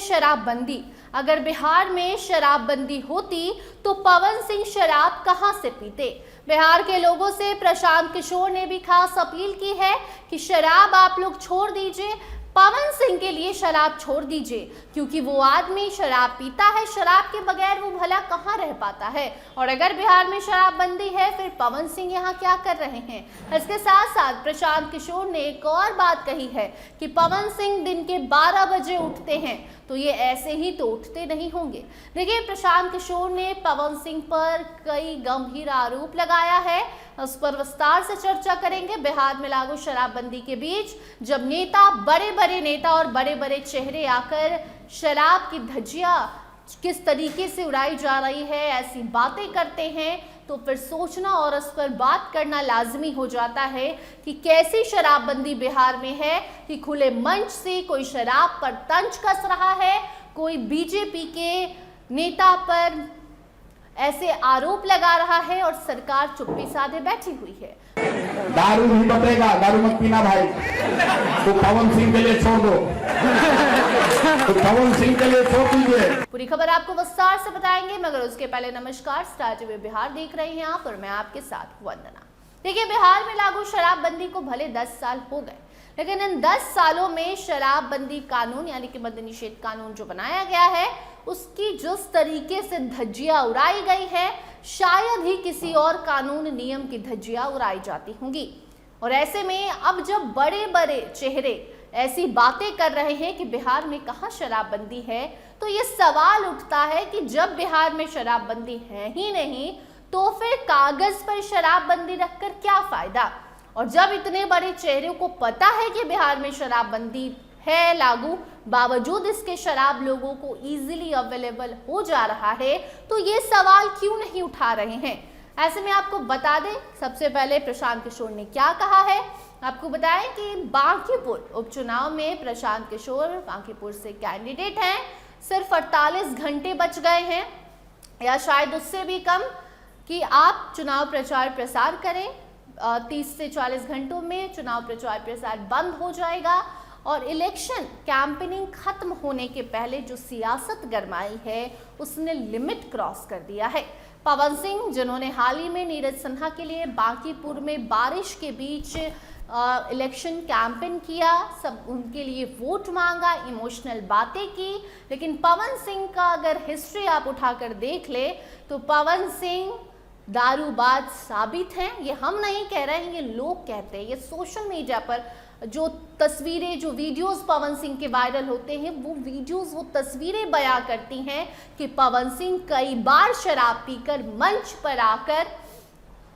शराबबंदी। अगर बिहार में शराबबंदी होती तो पवन सिंह शराब कहां से पीते। बिहार के लोगों से प्रशांत किशोर ने भी खास अपील की है कि शराब आप लोग छोड़ दीजिए, पवन सिंह के लिए शराब छोड़ दीजिए, क्योंकि वो आदमी शराब पीता है, शराब के बगैर वो भला कहाँ रह पाता है। और अगर बिहार में शराबबंदी है फिर पवन सिंह यहाँ क्या कर रहे हैं। इसके साथ साथ प्रशांत किशोर ने एक और बात कही है कि पवन सिंह दिन के 12 बजे उठते हैं, तो ये ऐसे ही तो उठते नहीं होंगे। देखिए, प्रशांत किशोर ने पवन सिंह पर कई गंभीर आरोप लगाया है, उस पर विस्तार से चर्चा करेंगे। बिहार में लागू शराबबंदी के बीच जब बड़े बड़े नेता और बड़े बड़े चेहरे आकर शराब की धज्जियां किस तरीके से उड़ाई जा रही है, ऐसी बातें करते हैं, तो फिर सोचना और इस पर बात करना लाजमी हो जाता है कि कैसी शराबबंदी बिहार में है कि खुले मंच से कोई शराब पर तंज कस रहा है, कोई बीजेपी के नेता पर ऐसे आरोप लगा रहा है और सरकार चुप्पी साधे बैठी हुई है। दारू भी बटेगा, दारू मत पीना भाई, तो पवन सिंह के लिए छोड़ दो, तो पवन सिंह के लिए छोड़ दीजिए। पूरी खबर आपको विस्तार से बताएंगे, मगर उसके पहले नमस्कार, स्टार टीवी बिहार देख रहे हैं आप और मैं आपके साथ वंदना। देखिए, बिहार में लागू शराबबंदी को भले 10 साल हो गए, लेकिन इन 10 सालों में शराबबंदी कानून यानी कि मद्य निषेध कानून जो बनाया गया है, उसकी जिस तरीके से धज्जियां उड़ाई गई है, शायद ही किसी और कानून नियम की धज्जियां उड़ाई जाती होंगी। और ऐसे में अब जब बड़े बड़े चेहरे ऐसी बातें कर रहे हैं कि बिहार में कहाँ शराबबंदी है, तो ये सवाल उठता है कि जब बिहार में शराबबंदी है ही नहीं तो फिर कागज पर शराबबंदी रखकर क्या फायदा। और जब इतने बड़े चेहरों को पता है कि बिहार में शराबबंदी है लागू, बावजूद इसके शराब लोगों को इजीली अवेलेबल हो जा रहा है, तो ये सवाल क्यों नहीं उठा रहे हैं। ऐसे में आपको बता दें, सबसे पहले प्रशांत किशोर ने क्या कहा है। आपको बताएं कि बांकीपुर उपचुनाव में प्रशांत किशोर बांकीपुर से कैंडिडेट हैं। सिर्फ 48 घंटे बच गए हैं या शायद उससे भी कम कि आप चुनाव प्रचार प्रसार करें। 30 से 40 घंटों में चुनाव प्रचार प्रसार बंद हो जाएगा और इलेक्शन कैंपेनिंग खत्म होने के पहले जो सियासत गरमाई है उसने लिमिट क्रॉस कर दिया है। पवन सिंह, जिन्होंने हाल ही में नीरज सिन्हा के लिए बांकीपुर में बारिश के बीच इलेक्शन कैंपेन किया, सब उनके लिए वोट मांगा, इमोशनल बातें की, लेकिन पवन सिंह का अगर हिस्ट्री आप उठाकर देख ले तो पवन सिंह दारूबाज साबित हैं। ये हम नहीं कह रहे हैं, ये लोग कहते हैं। ये सोशल मीडिया पर जो तस्वीरें, जो वीडियोस पवन सिंह के वायरल होते हैं, वो वीडियोस, वो तस्वीरें बयां करती हैं कि पवन सिंह कई बार शराब पीकर मंच पर आकर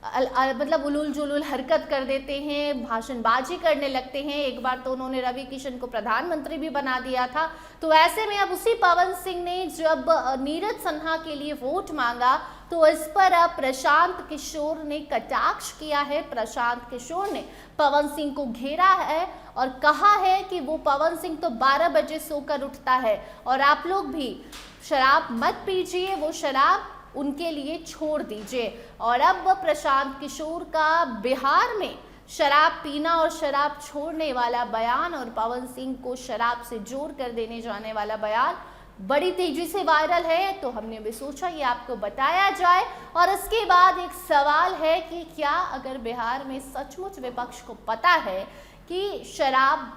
मतलब उलूल जुलूल हरकत कर देते हैं, भाषणबाजी करने लगते हैं। एक बार तो उन्होंने रवि किशन को प्रधानमंत्री भी बना दिया था। तो ऐसे में अब उसी पवन सिंह ने जब नीरज सिन्हा के लिए वोट मांगा तो इस पर अब प्रशांत किशोर ने कटाक्ष किया है। प्रशांत किशोर ने पवन सिंह को घेरा है और कहा है कि वो पवन सिंह तो 12 बजे सोकर उठता है और आप लोग भी शराब मत पीजिए, वो शराब उनके लिए छोड़ दीजिए। और अब प्रशांत किशोर का बिहार में शराब पीना और शराब छोड़ने वाला बयान और पवन सिंह को शराब से जोड़ कर देने जाने वाला बयान बड़ी तेजी से वायरल है, तो हमने भी सोचा ये आपको बताया जाए। और इसके बाद एक सवाल है कि क्या अगर बिहार में सचमुच विपक्ष को पता है कि शराब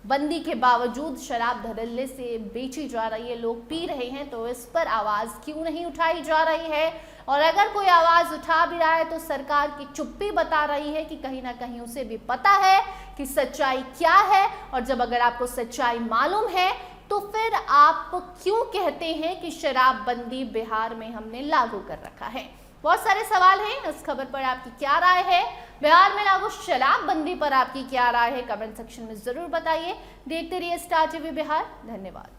बंदी के बावजूद शराब धड़ल्ले से बेची जा रही है, लोग पी रहे हैं, तो इस पर आवाज क्यों नहीं उठाई जा रही है। और अगर कोई आवाज उठा भी रहा है तो सरकार की चुप्पी बता रही है कि कहीं ना कहीं उसे भी पता है कि सच्चाई क्या है। और जब अगर आपको सच्चाई मालूम है तो फिर आप क्यों कहते हैं कि शराबबंदी बिहार में हमने लागू कर रखा है। बहुत सारे सवाल हैं, इस खबर पर आपकी क्या राय है, बिहार में लागू शराबबंदी पर आपकी क्या राय है, कमेंट सेक्शन में जरूर बताइए। देखते रहिए स्टार टीवी बिहार। धन्यवाद।